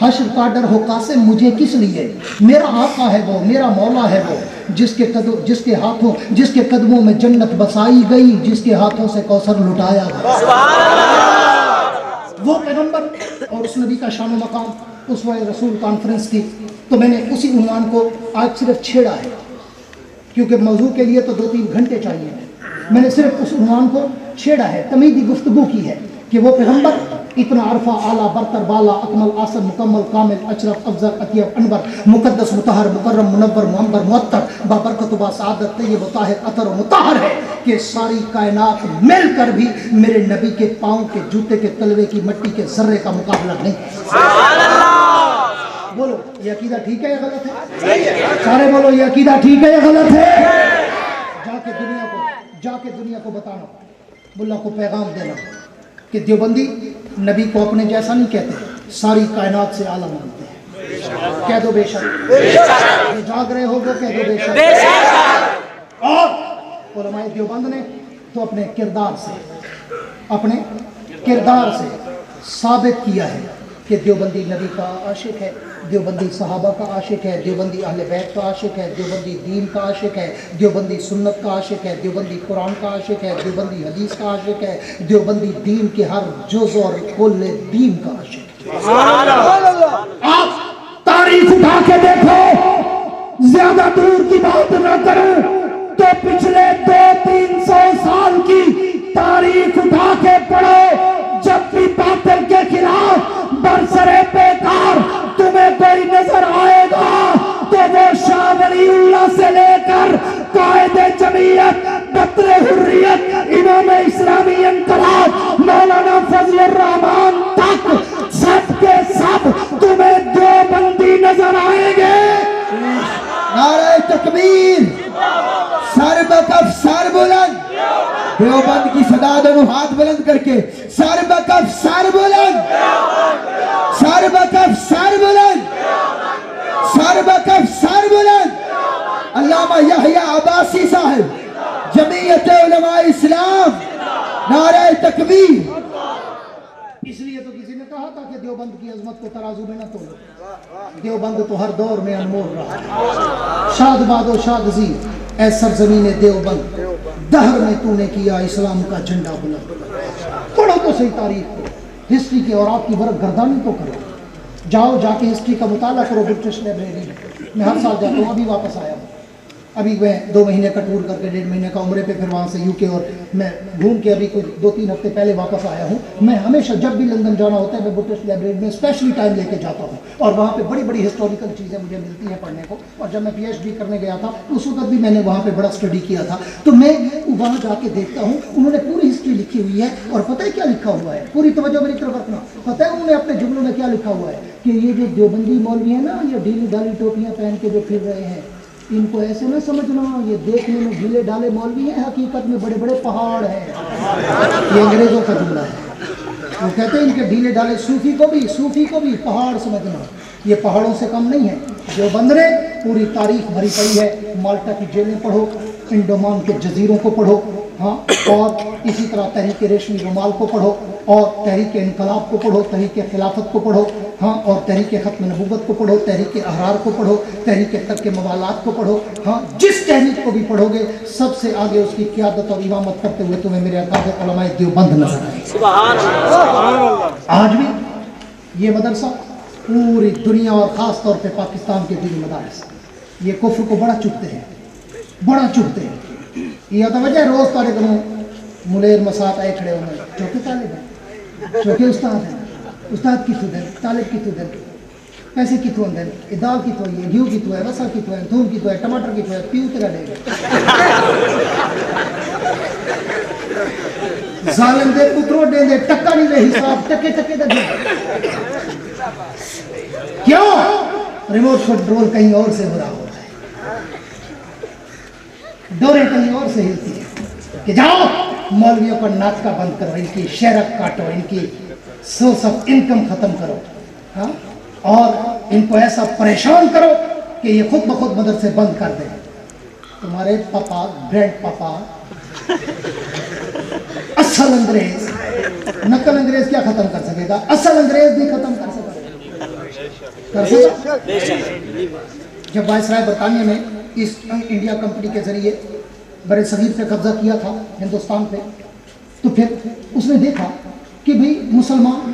حشر کا ڈر ہو قاسم مجھے کس لیے، میرا آقا ہے وہ، میرا مولا ہے وہ، جس کے قدموں میں جنت بسائی گئی، جس کے ہاتھوں سے کوثر لٹایا گیا۔ وہ پیغمبر اور اس نبی کا شان و مقام اسوہ رسول کانفرنس تھی، تو میں نے اسی عنوان کو آج صرف چھیڑا ہے، کیونکہ موضوع کے لیے تو 2-3 گھنٹے چاہیے۔ میں نے صرف اس عنوان کو چھیڑا ہے، تمیدی گفتگو کی ہے کہ وہ پیغمبر اتنا عرفہ اعلیٰ برتر بالا اکمل آسن مکمل کامل اشرف افضل اطیب انور مقدس مطہر مکرم منور معمر معطر بابرکت با سعادت طیب طاہر عطر و مطہر ہے کہ ساری کائنات مل کر بھی میرے نبی کے پاؤں کے جوتے کے تلوے کی مٹی کے ذرے کا مقابلہ نہیں۔ سبحان اللہ! بولو یہ عقیدہ ٹھیک ہے یا غلط ہے؟ سارے بولو یہ عقیدہ ٹھیک ہے یا غلط ہے؟ جا کے دنیا کو بتانا، ملا کو پیغام دینا کہ دیوبندی نبی کو اپنے جیسا نہیں کہتے، ساری کائنات سے اعلیٰ مانتے ہیں۔ کہہ دو بے شک، یہ جاگ رہے ہو وہ کہہ دو بے شک۔ اور علماء دیوبند نے تو اپنے کردار سے ثابت کیا ہے کہ دیوبندی نبی کا عاشق ہے، دیوبندی صحابہ کا عاشق ہے، دیوبندی اہل بیت کا عاشق ہے، دیوبندی دین کا عاشق ہے، دیوبندی سنت کا عاشق ہے، دیوبندی قرآن کا عاشق ہے، دیوبندی حدیث کا عاشق ہے، دیوبندی دین کے ہر جز اور کل دین کا عاشق ہے۔ آپ تاریخ اٹھا کے دیکھو، زیادہ دور کی بات نہ کریں تو پچھلے 200-300 سال کی تاریخ اٹھا کے پڑھو، جب بھی باطل کے خلاف برسرے پیکار تمہیں کوئی نظر آئے گا تو وہ شاہ ولی اللہ سے لے کر قائد جمعیت، بطر حریت، امام اسلامی انقلاب مولانا فضل الرحمان تک سب کے سب تمہیں دیوبندی نظر آئیں گے۔ نعرہ تکبیر، سر بکف سر بلند، دیوبند کی صدا دونوں ہاتھ بلند کر کے سر بکف سر بلند، سر بکف سر بلند، سر بکف سر بلند۔ علامہ یحییٰ عباسی صاحب، جمعیت علماء اسلام، نعرہ تکبیر۔ اس لیے تو کسی نے کہا تھا کہ دیوبند کی عظمت کو ترازو میں نہ تولو، دیوبند تو ہر دور میں انمول رہا۔ شاد باد و شاد زی اے سرزمین دیوبند، دہر میں تو نے کیا اسلام کا جھنڈا بلند۔ پڑھو تو صحیح تاریخ کو، ہسٹری کے اور آپ کی ورق گردانی تو کرو، جاؤ جا کے ہسٹری کا مطالعہ کرو برٹش لائبریری میں ہر سال جاتا ہوں، ابھی واپس آیا ہوں، ابھی میں 2 مہینے کا ٹور کر کے 1.5 مہینے کا عمرے پہ، پھر وہاں سے UK اور میں گھوم کے ابھی کچھ 2-3 ہفتے پہلے واپس آیا ہوں۔ میں ہمیشہ جب بھی لندن جانا ہوتا ہے میں برٹش لائبریری میں اسپیشلی ٹائم لے کے جاتا ہوں، اور وہاں پہ بڑی بڑی ہسٹوریکل چیزیں مجھے ملتی ہیں پڑھنے کو۔ اور جب میں PhD کرنے گیا تھا اس وقت بھی میں نے وہاں پہ بڑا اسٹڈی کیا تھا، تو میں وہاں جا کے دیکھتا ہوں انہوں نے پوری ہسٹری لکھی ہوئی ہے، اور پتہ ہے کیا لکھا ہوا ہے؟ پوری توجہ میری طرف رکھنا، پتہ ہے انہوں نے اپنے جملوں میں کیا لکھا ہوا ہے کہ یہ جو دیوبندی مولوی ہیں نا، یہ ڈھیلی ڈالی ٹوپیاں پہن کے جو پھر رہے ہیں، ان کو ایسے نہ سمجھنا یہ دیکھنے میں ڈھیلے ڈالے مولوی ہیں، حقیقت میں بڑے بڑے پہاڑ ہیں۔ یہ انگریزوں کا جملہ ہے، وہ کہتے ہیں ان کے ڈھیلے ڈالے صوفی کو بھی پہاڑ سمجھنا، یہ پہاڑوں سے کم نہیں ہے۔ دیوبند نے پوری تاریخ بھری پڑی ہے، مالٹا کی جیلیں پڑھو، انڈومان کے جزیروں کو پڑھو، ہاں، اور اسی طرح تحریک ریشمی رومال کو پڑھو، اور تحریک انقلاب کو پڑھو، تحریک خلافت کو پڑھو، ہاں، اور تحریک ختم نبوت کو پڑھو، تحریک احرار کو پڑھو، تحریک ترک موالات کو پڑھو، ہاں، جس تحریک کو بھی پڑھو گے سب سے آگے اس کی قیادت اور امامت کرتے ہوئے تمہیں میرے اکابر علماء دیوبند نظر آئے۔ سبحان اللہ! آج بھی یہ مدرسہ پوری دنیا اور خاص طور پہ پاکستان کے دینی مدارس یہ کفر کو بڑا چکتے ہیں۔ یہ توجہ روز طالب علم ملیر مساط آئے کھڑے ہوئے، چوکے طالب ہیں، چوکے استاد ہیں، استاد کی تو دن، طالب کی تو دن، پیسے کی تو دن، دال کی تو ہے، گھیو کی تو ہے، وسا کی تو ہے، تھوم کی تو ہے، ٹماٹر کی تو ہے، پیو تیرا دے گا ظالم دے پتروں دے ٹکا نہیں دے حساب، ٹکے دے کیوں؟ ریموٹ کنٹرول کہیں اور سے ہو رہا ہوتا ہے، ڈوریں کہیں اور سے ہلتی ہے کہ جاؤ مولویوں کا ناطقہ بند کرو، ان کی شہرت کاٹو، ان کی سورس آف انکم ختم کرو، ہاں، اور ان کو ایسا پریشان کرو کہ یہ خود بخود مدرسے بند کر دیں۔ تمہارے پاپا، گرینڈ پاپا، اصل انگریز، نقل انگریز کیا ختم کر سکے گا؟ اصل انگریز نہیں ختم کر سکے گا۔ جب وائسرائے برطانیہ نے ایسٹ انڈیا کمپنی کے ذریعے بر صغیر پہ قبضہ کیا تھا ہندوستان پہ، تو پھر اس نے دیکھا کہ بھئی مسلمان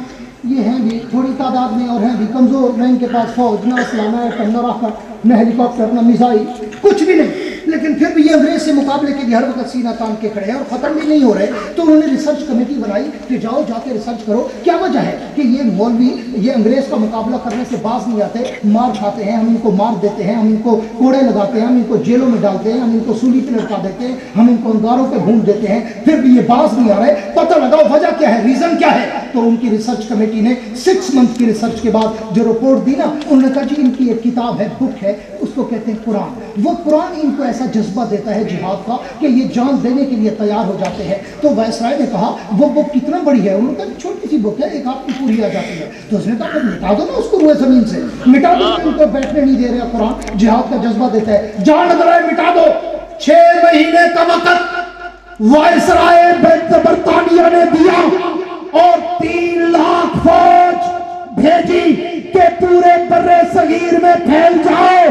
یہ ہیں بھی تھوڑی تعداد میں اور ہیں بھی کمزور، نہ ان کے پاس فوج، نہ اسلحہ، نہ ایٹم، نہ راکٹ، نہ ہیلی کاپٹر، نہ میزائل، کچھ بھی نہیں، لیکن پھر بھی یہ انگریز سے مقابلے کے لیے ہر وقت سینہ تان کے کھڑے ہیں اور ختم بھی نہیں ہو رہے۔ تو انہوں نے ریسرچ کمیٹی بنائی کہ جاؤ جا کے ریسرچ کرو کیا وجہ ہے کہ یہ مولوی یہ انگریز کا مقابلہ کرنے سے باز نہیں آتے، مار کھاتے ہیں، ہم ان کو مار دیتے ہیں، ہم ان کو کوڑے لگاتے ہیں، ہم ان کو جیلوں میں ڈالتے ہیں، ہم ان کو سولی پہ لٹکا دیتے ہیں، ہم ان کو انگاروں پہ بھونٹ دیتے ہیں، پھر بھی یہ باز نہیں آ رہے، پتہ لگاؤ وجہ کیا ہے، ریزن کیا ہے۔ تو ان کی ریسرچ کمیٹی نے 6 منتھ کی ریسرچ کے بعد جو رپورٹ دی نا، انہوں نے کہا جی ان کی ایک کتاب ہے، بک ہے، اس کو کہتے ہیں قرآن۔ وہ قرآن ان کو ایسا جذبہ دیتا ہے جہاد کا کہ یہ جان دینے کے لیے تیار ہو جاتے ہیں۔ تو وائسرائے نے کہا وہ بک کتنا بڑی ہے، انہوں نے کہا چھوٹی سی بک ہے، ایک آپ کی پوری آ جاتی ہے۔ تو اس نے کہا پھر مٹا دو نا اس کو روئے زمین سے، مٹا دو، ان کو بیٹھنے نہیں دے رہا، قرآن جہاد کا جذبہ دیتا ہے، جان نظر آئے مٹا دو۔ 6 مہینے کا وقت وائسرائے برطانیہ نے دیا اور 3 لاکھ فوج بھیجی کہ پورے بر صغیر میں پھیل جاؤ،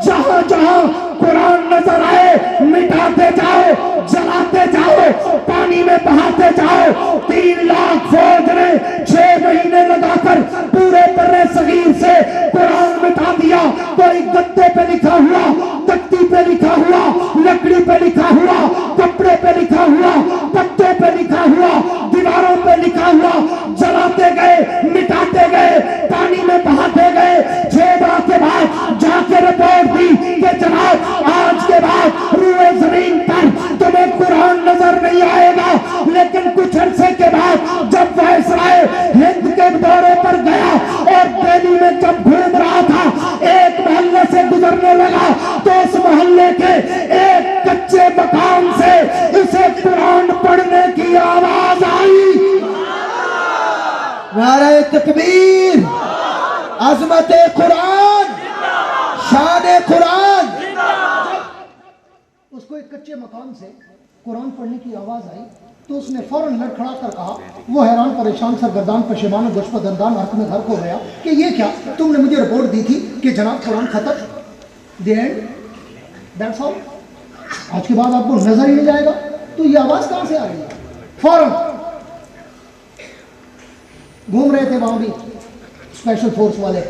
جہاں جہاں قرآن نظر آئے مٹاتے جاؤ، جلاتے جاؤ، پانی میں بہاتے جاؤ۔ 3 لاکھ فوج نے 6 مہینے لگا کر پورے بر صغیر سے قرآن مٹا دیا۔ کوئی گدے پہ لکھا ہوا، تختی پہ لکھا ہوا، لکڑی پہ لکھا ہوا، کپڑے پہ لکھا ہوا، پتے پہ لکھا ہوا، دیواروں پہ لکھا ہوا، جلاتے گئے، مٹاتے گئے، پانی میں بہاتے گئے۔ 6 ماہ کے بعد جا کے رپورٹ دی کہ جناب آج کے بعد روئے زمین پر تمہیں قرآن نظر نہیں آئے گا۔ لیکن کچھ عرصے کے بعد جب وائسرائے ہند کے دورے پر گیا اور دہلی میں جب گھوم رہا تھا، ایک محلے سے گزرنے لگا تو اس محلے کے ایک کچے مکان سے اسے قرآن پڑھنے کی آواز آئی۔ نعرہ تکبیر، عظمت قرآن، شان قرآن۔ اس کو ایک کچے مکان سے قرآن پڑھنے کی آواز آئی تو اس نے فوراً لڑکھڑا کر کہا، وہ حیران پریشان سرگردان پشیمان گوشت دندان حرک میں غرق ہو گیا کہ یہ کیا، تم نے مجھے رپورٹ دی تھی کہ جناب قرآن ختم، دی اینڈ، دیٹس آل، آج کے بعد آپ کو نظر ہی نہیں جائے گا، تو یہ آواز کہاں سے آ رہی ہے؟ فوراً گھوم رہے تھے وہاں بھی اسپیشل فورس والے،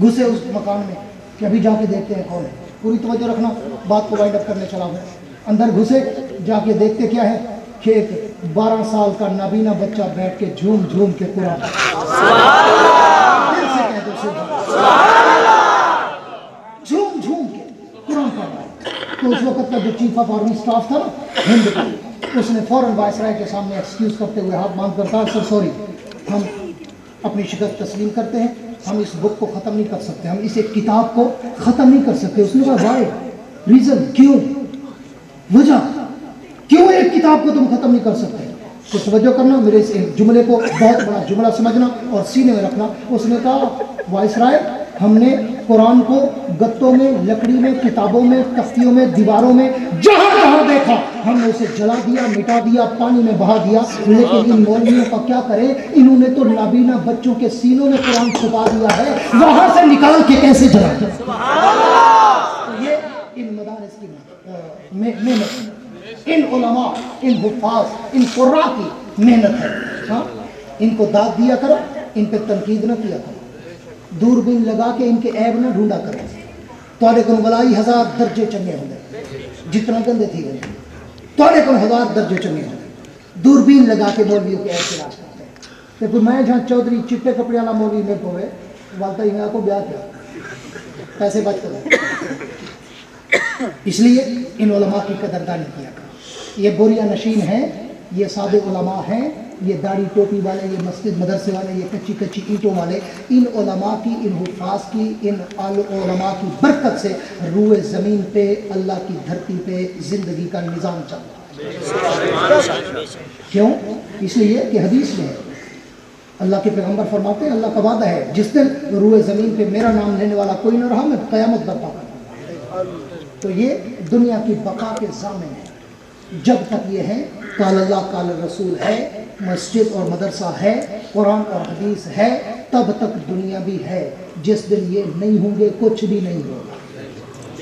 گھسے اس مکان میں کہ ابھی جا کے دیکھتے ہیں کون ہے، پوری توجہ رکھنا، بات کو وائنڈ اپ کرنے چلا ہوں۔ اندر گھسے، جا کے دیکھتے کیا ہے کہ ایک 12 سال کا نابینا بچہ بیٹھ کے جھوم جھوم کے قرآن جھوم جھوم کے قرآن پڑھ رہا ہے۔ تو اس وقت کا جو چیف آف آرمی اسٹاف تھا نا ہند کا، اس نے فوراً وائسرائے کے سامنے ایکسکیوز کرتے ہوئے ہاتھ باندھ کر کہا سر سوری، ہم اپنی شکست تسلیم کرتے ہیں، ہم اس بک کو ختم نہیں کر سکتے، ہم اس ایک کتاب کو ختم نہیں کر سکتے۔ اس نے کہا وائی، ریزن، کیوں، وجہ، کیوں ایک کتاب کو تم ختم نہیں کر سکتے؟ تو توجہ کرنا، میرے اس جملے کو بہت بڑا جملہ سمجھنا اور سینے میں رکھنا۔ اس نے کہا وائسرائے، ہم نے قرآن کو گتوں میں، لکڑی میں، کتابوں میں، تختیوں میں، دیواروں میں، جہاں جہاں دیکھا ہم نے اسے جلا دیا، مٹا دیا، پانی میں بہا دیا، لیکن ان مولویوں کا کیا کریں، انہوں نے تو نابینا بچوں کے سینوں میں قرآن چھپا دیا ہے، وہاں سے نکال کے کیسے جلا دیا؟ یہ ان مدارس کی محنت، ان علماء، ان حفاظ، ان قراء کی محنت ہے۔ ہاں، ان کو داد دیا کرو، ان پہ تنقید نہ کیا کرو، دوربین لگا کے ان کے عیب نہ ڈھونڈا کرو۔ تھوڑے کو بلائی 1000 درجے چنگے ہوں گے، جتنا گندے تھی گئے تھوڑے کو 1000 درجے چنگے ہوں گے، دوربین لگا کے مولویوں کے عیب تلاش کرتے ہیں۔ کہ پھر میں جہاں چودھری چٹے کپڑے والا مولوی میں پوے والتا ہی میں کو بیاہ کیا پیسے بچ کر، اس لیے ان علماء کی قدردانی کیا کرو۔ یہ بوریا نشین ہیں، یہ سادے علماء ہیں، یہ داڑھی ٹوپی والے، یہ مسجد مدرسے والے، یہ کچی کچی اینٹوں والے، ان علماء کی، ان حفاظ کی، ان علماء کی برکت سے روئے زمین پہ، اللہ کی دھرتی پہ زندگی کا نظام چل رہا ہے۔ کیوں؟ اس لیے کہ حدیث میں اللہ کے پیغمبر فرماتے ہیں، اللہ کا وعدہ ہے جس دن روئے زمین پہ میرا نام لینے والا کوئی نہ رہا، میں قیامت برپا کروں۔ تو یہ دنیا کی بقا کے ضامن ہے، جب تک یہ ہے قال اللہ قال رسول ہے، مسجد اور مدرسہ ہے، قرآن اور حدیث ہے، تب تک دنیا بھی ہے۔ جس دن یہ نہیں ہوں گے کچھ بھی نہیں ہوگا۔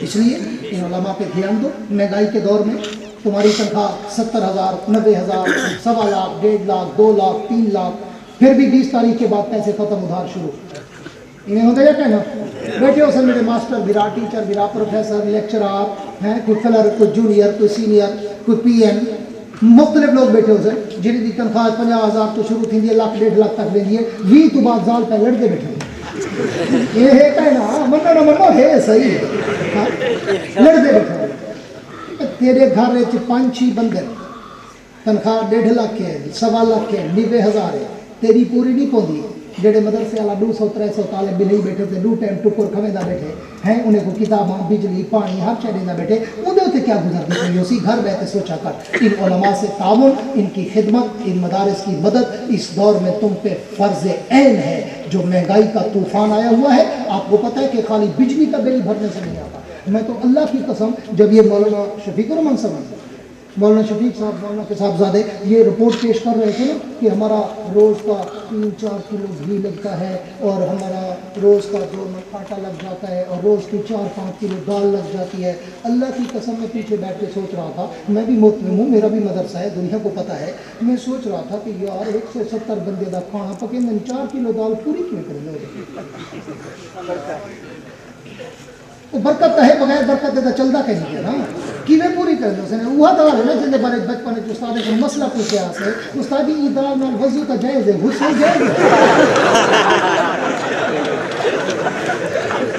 اس لیے ان علماء پہ دھیان دو۔ مہنگائی کے دور میں تمہاری تنخواہ 70,000 90,000 1.25 لاکھ 1.5 لاکھ 2 لاکھ 3 لاکھ، پھر بھی 20 تاریخ کے بعد پیسے ختم، ادھار شروع۔ انہیں ہوتا ہے کہنا بیٹھے ہو سر میرے ماسٹر، میرا ٹیچر، میرا پروفیسر، لیکچرار ہیں، کوئی کلر، کوئی جونیئر، کوئی سینئر، کوئی پی ایم، مختلف لوگ بیٹھے ہو سر جن کی تنخواہ 50,000 تو شروع تھی 1 1.5 لاکھ تک لینی ہے، 20 تو بعد زال پہ لڑتے بیٹھے ہو۔ یہ ہے کہنا منو نہ منو ہے صحیح، لڑتے بیٹھے ہو۔ تیرے گھر 5-6 بندے تنخواہ 1.5 لاکھ ہے، 1.25 لاکھ ہے، 90,000 ہے، تیری پوری نہیں پوندی۔ جڑے مدرسے والا 200-300 طالب بھی نہیں بیٹھے تھے، 2 ٹائم ٹکر کھوے دا بیٹھے ہیں، انہیں کو کتاباں، بجلی، پانی ہر چیز دا بیٹھے، انہیں ہوتے کیا گزرتے ہیں؟ اسی گھر بیٹھے سوچا کر۔ ان علماء سے تعاون، ان کی خدمت، ان مدارس کی مدد اس دور میں تم پہ فرض عین ہے۔ جو مہنگائی کا طوفان آیا ہوا ہے، آپ کو پتہ ہے کہ خالی بجلی کا بل بھرنے سے نہیں آتا۔ میں تو اللہ کی قسم، جب یہ مولانا شفیق الرحمان صاحب، مولانا شفیق صاحب، مولانا کے صاحبزادے یہ رپورٹ پیش کر رہے تھے نا کہ ہمارا روز کا 3-4 کلو گھی لگتا ہے، اور ہمارا روز کا 2 من آٹا لگ جاتا ہے، اور روز کی 4-5 کلو دال لگ جاتی ہے۔ اللہ کی قسم میں پیچھے بیٹھ کے سوچ رہا تھا، میں بھی محترم ہوں، میرا بھی مدرسہ ہے، دنیا کو پتہ ہے، میں سوچ رہا تھا کہ یار 170 بندے کا کھانا پکے، 4 کلو دال پوری کیوں کریں گے؟ برکت ہے، بغیر برکت دے چلتا کہیں گے نا، کیویں پوری کر دو سنے وہ دال ہے نا جن بارے بچپن میں استاد کو مسئلہ پوچھا سے استاد یہ دال نال وضو کا جائز ہے، غسل جائز ہے،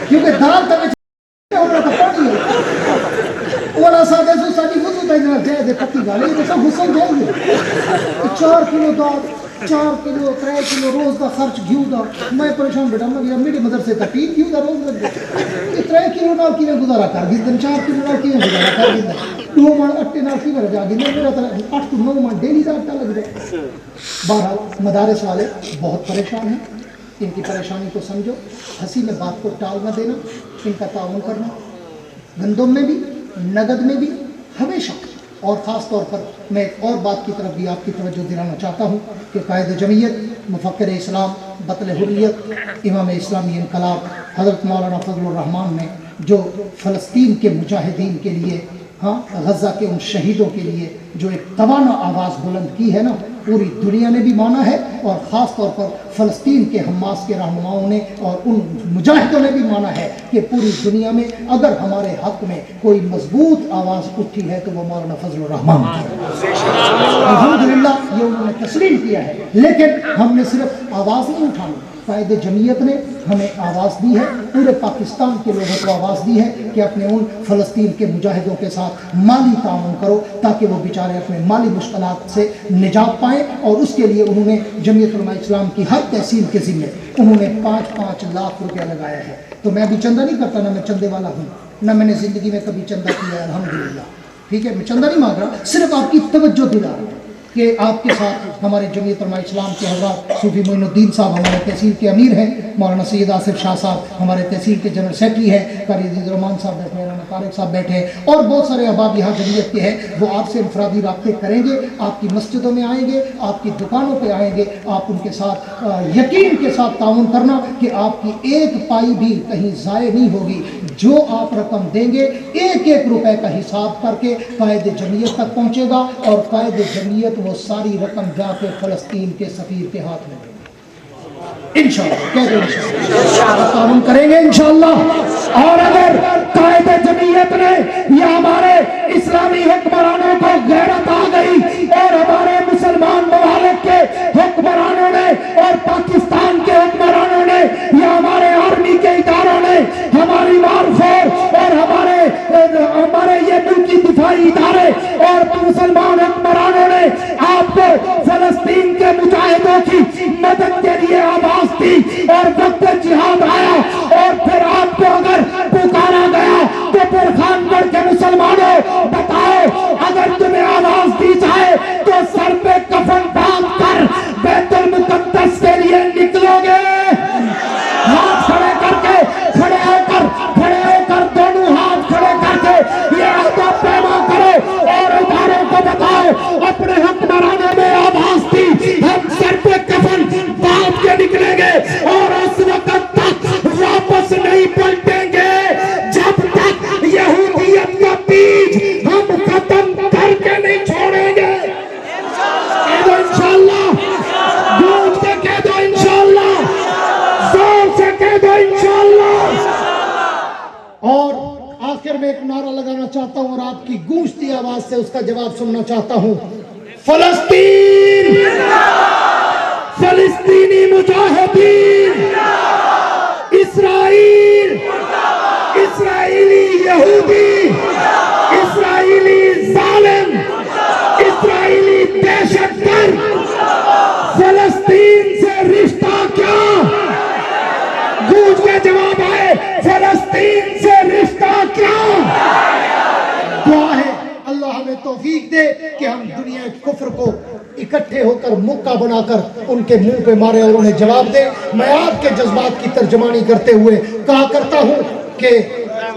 کیونکہ دال تک ہونا تو پانی ہے، والا سادہ سے استاد وضو کا جائز ہے، پکی گال ہے، یہ سب غسل جائز ہے۔ 4 کلو دال، 4 کلو 3 کلو روز کا خرچ گھیو دا، میں پریشان بیٹا میں میرے مدرسے کا 3 گھیو دا روز لگ گیا، 3 کلو نال کیویں گزارا کر گئی، 4 کلو نال کیویں گزارا کر گئی، 2 من اٹے نال کیویں جا گئی، میرا تو 8 to 9 من ڈیلی کا آٹا لگ جائے۔ بہرحال مدارس والے بہت پریشان ہیں، ان کی پریشانی کو سمجھو، ہنسی میں بات کو ٹال نہ دینا، ان کا تعاون کرنا، گندم میں بھی، نگد میں بھی، ہمیشہ۔ اور خاص طور پر میں ایک اور بات کی طرف بھی آپ کی توجہ دلانا چاہتا ہوں کہ قائد جمعیت، مفکر اسلام، بطل حریت، امام اسلامی انقلاب حضرت مولانا فضل الرحمان نے جو فلسطین کے مجاہدین کے لیے، غزہ کے ان شہیدوں کے لیے جو ایک توانا آواز بلند کی ہے نا، پوری دنیا نے بھی مانا ہے، اور خاص طور پر فلسطین کے حماس کے رہنماؤں نے اور ان مجاہدوں نے بھی مانا ہے کہ پوری دنیا میں اگر ہمارے حق میں کوئی مضبوط آواز اٹھی ہے تو وہ مولانا فضل الرحمان کی۔ الحمدللہ یہ انہوں نے تسلیم کیا ہے، لیکن ہم نے صرف آواز نہیں اٹھانی، قائد جمعیت نے ہمیں آواز دی ہے، پورے پاکستان کے لوگوں کو آواز دی ہے کہ اپنے ان فلسطین کے مجاہدوں کے ساتھ مالی تعاون کرو تاکہ وہ بیچارے اپنے مالی مشکلات سے نجات پائیں، اور اس کے لیے انہوں نے جمعیت علماء اسلام کی ہر تحصیل کے ذمے انہوں نے 5-5 لاکھ روپیہ لگایا ہے۔ تو میں ابھی چندہ نہیں کرتا، نہ میں چندے والا ہوں، نہ میں نے زندگی میں کبھی چندہ کیا ہے، الحمدللہ، ٹھیک ہے، میں چندہ نہیں مانگ رہا، صرف آپ کی توجہ دلا رہا ہوں کہ آپ کے ساتھ ہمارے جمعیت علماء اسلام کے حضرات صوفی معین الدین صاحب ہمارے تحصیل کے امیر ہیں، مولانا سید آصف شاہ صاحب ہمارے تحصیل کے جنرل سیکرٹری ہیں، قاری عزیز الرحمان صاحب بیٹھے ہیں، مولانا طارق صاحب بیٹھے ہیں، اور بہت سارے احباب یہاں جمعیت کے ہیں، وہ آپ سے انفرادی رابطے کریں گے، آپ کی مسجدوں میں آئیں گے، آپ کی دکانوں پہ آئیں گے، آپ ان کے ساتھ یقین کے ساتھ تعاون کرنا کہ آپ کی ایک پائی بھی کہیں ضائع نہیں ہوگی، جو آپ رقم دیں گے 1-1 روپے کا حساب کر کے قائد جمعیت تک پہنچے گا، اور قائد جمعیت وہ ساری رقم جا کے فلسطین کے سفیر کے ہاتھ میں دے گا، انشاءاللہ، کہہ دیں انشاءاللہ تعاون کریں گے انشاءاللہ۔ اور اگر قائد جمعیت نے یا ہمارے اسلامی حکمرانوں کو غیرت آ گئی اور ہمارے مسلمان ممالک کے حکمرانوں نے اور پاکستان کے حکمرانوں نے یا ہمارے آرمی کے اداروں نے ہماری وارفور اور ہمارے یہ ملکی دفاعی ادارے اور مسلمان حکمرانوں نے آپ کو فلسطین کے مجاہدوں کی مدد کے لیے آواز دی اور وقت جہاد آیا، اور پھر آپ کو اگر پکارا گیا تو برخان گڑھ کے مسلمانوں بتاؤ، اگر تمہیں آواز دی جائے تو سر پہ کفن باندھ کر بیت المقدس کے لیے نکلو گے؟ ہاتھ کھڑے کر کے، کھڑے ہو کر دونوں ہاتھ کھڑے کر کے یہ عہد پیما کرو اور اداروں کو آخر میں ایک نعرہ لگانا چاہتا ہوں اور آپ کی گونجتی آواز سے اس کا جواب سننا چاہتا ہوں. فلسطین، فلسطینی مجاہدین، اسرائیل، اسرائیلی یہودی، اسرائیلی ظالم، اسرائیلی دہشت گرد، فلسطین سے رشتہ کیا؟ گونج کے جواب آئے، فلسطین سے رشتہ کیا؟ دعا ہے اللہ ہمیں توفیق دے کہ ہم دنیا کے کفر کو اکٹھے ہو کر مکہ بنا کر ان کے منہ پہ مارے اور انہیں جواب دے. میں آپ کے جذبات کی ترجمانی کرتے ہوئے کہا کرتا ہوں کہ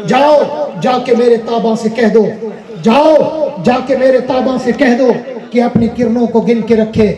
جاؤ جا کے میرے تاباں سے کہہ دو، جاؤ جا کے میرے تاباں سے کہہ دو کہ اپنی کرنوں کو گن کے رکھے،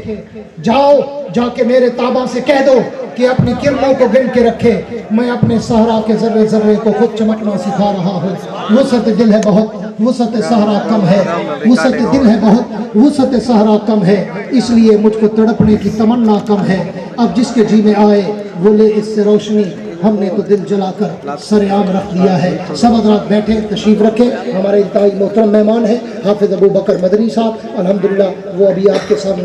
جاؤ جا کے میرے تاباں سے کہہ دو کہ اپنی کرنوں کو گن کے رکھے. میں اپنے صحرا کے ذرے ذرے کو خود چمکنا سکھا رہا ہوں. وسعت دل ہے بہت، وسعت صحرا کم ہے، وسعت دل ہے بہت، وسعت صحرا کم ہے، اس لیے مجھ کو تڑپنے کی تمنا کم ہے. اب جس کے جی میں آئے وہ لے اس سے روشنی، ہم نے تو دل جلا کر سر عام رکھ دیا ہے. سب حضرات بیٹھے تشریف رکھے. ہمارے انتہائی محترم مہمان ہیں حافظ ابو بکر مدنی صاحب، الحمدللہ وہ ابھی آپ کے سامنے